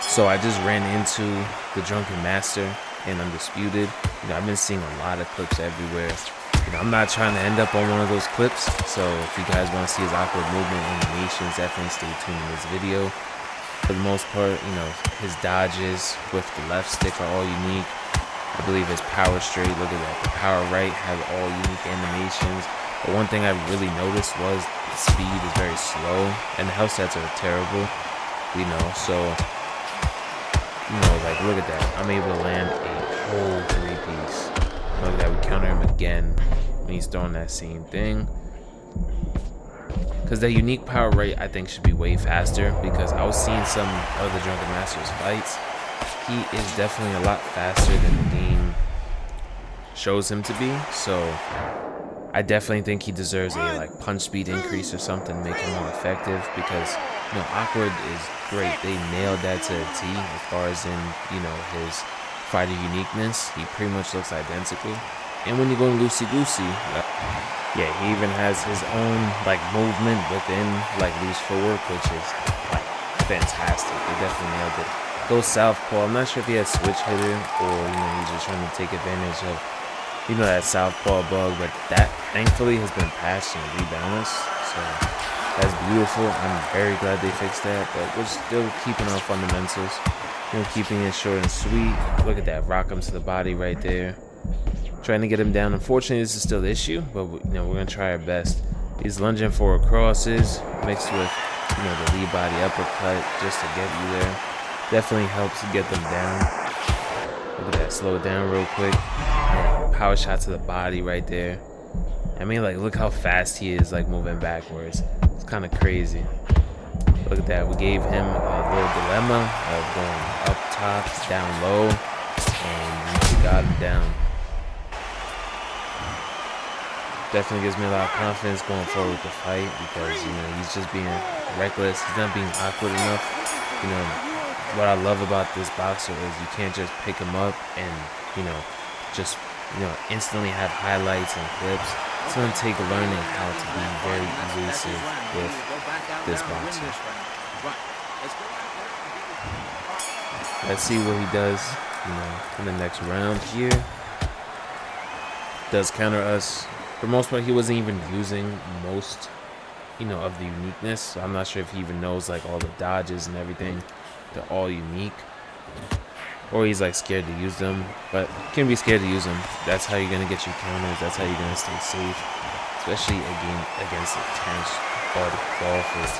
So I just ran into the Drunken Master and Undisputed. I've been seeing a lot of clips everywhere. I'm not trying to end up on one of those clips, so if you guys want to see his awkward movement animations, definitely stay tuned in this video. For the most part, his dodges with the left stick are all unique. I believe his power straight, look at that, the power right has all unique animations. But one thing I really noticed was the speed is very slow, and the health sets are terrible, so, like, look at that. I'm able to land a whole 3-piece. Look at that, we counter him again when he's throwing that same thing. Because the unique power right, I think, should be way faster, because I was seeing some of the Drunken Master's fights. He is definitely a lot faster than the game shows him to be, so I definitely think he deserves a punch speed increase or something to make him more effective, because awkward is great. They nailed that to a T as far as in his fighter uniqueness. He pretty much looks identical, and when you go loosey goosey, yeah, he even has his own movement within loose footwork, which is fantastic. They definitely nailed it. Goes southpaw. I'm not sure if he has switch hitter or he's just trying to take advantage of that southpaw bug, but that thankfully has been patched and rebalanced, so that's beautiful. I'm very glad they fixed that, but we're still keeping our fundamentals, keeping it short and sweet. Look at that, rock him to the body right there, trying to get him down. Unfortunately, this is still the issue, but we're gonna try our best. He's lunging forward crosses mixed with the lead body uppercut just to get you there. Definitely helps to get them down. Look at that, slow it down real quick. Power shot to the body right there. I mean, look how fast he is, moving backwards. It's kind of crazy. Look at that. We gave him a little dilemma of going up top, down low, and we got him down. Definitely gives me a lot of confidence going forward with the fight, because he's just being reckless. He's not being awkward enough. What I love about this boxer is you can't just pick him up and just instantly have highlights and clips. It's going to take learning how to be very evasive with this boxer. Let's see what he does in the next round here. Does counter us. For the most part, he wasn't even using most of the uniqueness, so I'm not sure if he even knows all the dodges and everything. They're all unique, or he's scared to use them, but you can't be scared to use them. That's how you're gonna get your counters. That's how you're gonna stay safe, especially against Terrence Crawford.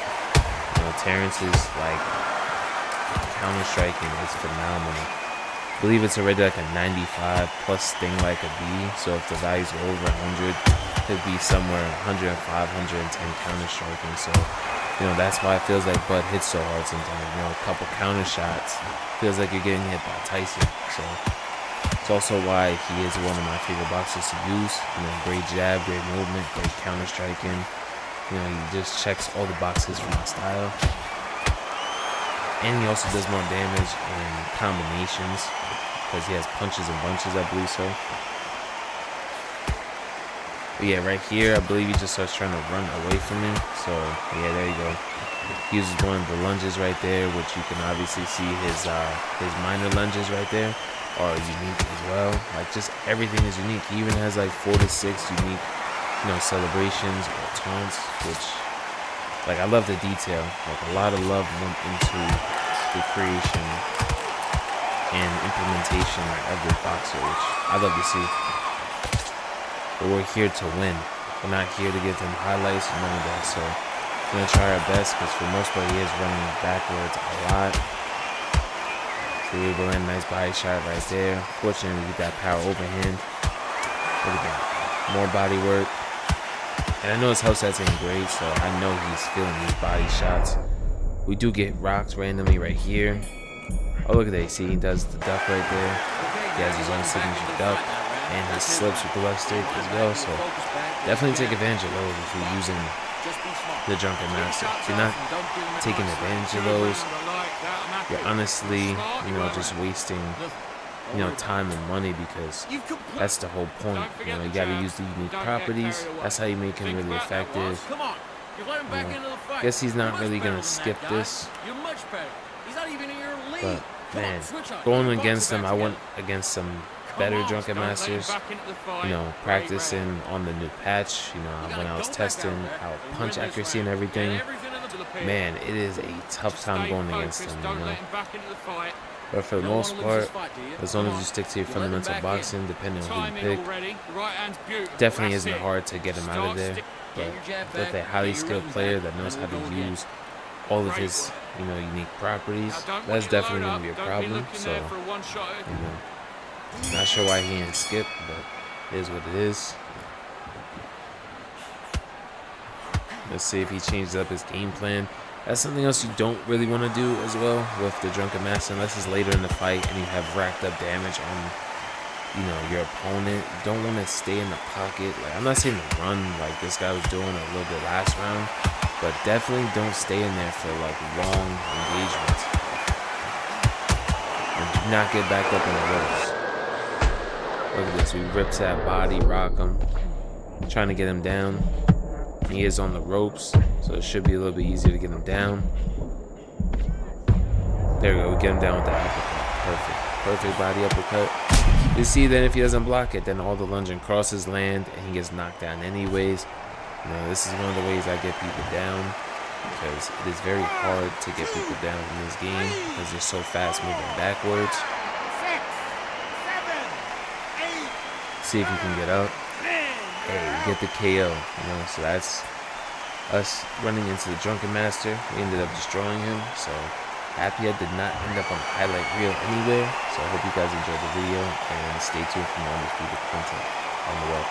Terrence's counter striking is phenomenal. I believe it's already a 95 plus sting like a B, so if the value's over 100, it could be somewhere 105, 110 counter striking. So that's why it feels like Bud hits so hard sometimes. A couple counter shots feels like you're getting hit by Tyson. So it's also why he is one of my favorite boxers to use. Great jab, great movement, great counter striking. He just checks all the boxes for my style. And he also does more damage in combinations, because he has punches and bunches, I believe so. But yeah, right here, I believe he just starts trying to run away from me. So yeah, there you go. He uses one of the lunges right there, which you can obviously see his minor lunges right there are unique as well. Just everything is unique. He even has 4 to 6 unique, celebrations or taunts, which I love the detail. A lot of love went into the creation and implementation of this boxer, which I love to see. But we're here to win. We're not here to get them highlights and none of that. So we're gonna try our best, because for the most part he is running backwards a lot. So we're able to land a nice body shot right there. Fortunately, we get that power overhand. Look at that. More body work. And I know his health sets ain't great, so I know he's feeling these body shots. We do get rocked randomly right here. Oh, look at that. See, he does the duck right there. He has his own signature duck, and he slips with the left stick as well. So definitely take advantage of those if you're using the Drunken Master. If you're not taking advantage of those, you're honestly, just wasting time and money, because that's the whole point. You gotta use the unique properties. That's how you make him really effective. Guess he's not really gonna skip this. But man, going against them, I went against some better Drunken Masters. You know, practicing on the new patch. You know, when I was testing our punch accuracy and everything. Man, it is a tough time going against them. You know. But for the most part, as long as you stick to your fundamental boxing, depending on who you pick, definitely isn't hard to get him out of there. But with a highly skilled player that knows how to use all of his, you know, unique properties, that's definitely going to be a problem. So, you know, not sure why he didn't skip, but it is what it is. Let's see if he changes up his game plan. That's something else you don't really want to do as well with the Drunken Master, unless it's later in the fight and you have racked up damage on, you know, your opponent. You don't want to stay in the pocket. Like, I'm not saying to run like this guy was doing a little bit last round, but definitely don't stay in there for like long engagements. And do not get back up in the ropes. Look at this. We ripped that body, rock him, trying to get him down. He is on the ropes, so it should be a little bit easier to get him down. There we go. We get him down with that uppercut. Perfect body uppercut. You see that if he doesn't block it, then all the lunging crosses land and he gets knocked down anyways. You know, this is one of the ways I get people down, because it is very hard to get people down in this game because they're so fast moving backwards. See if you can get up. Hey, we get the KO, you know, so that's us running into the Drunken Master. We ended up destroying him, so happy I did not end up on the highlight reel anywhere. So I hope you guys enjoyed the video, and stay tuned for more Undisputed content on the way.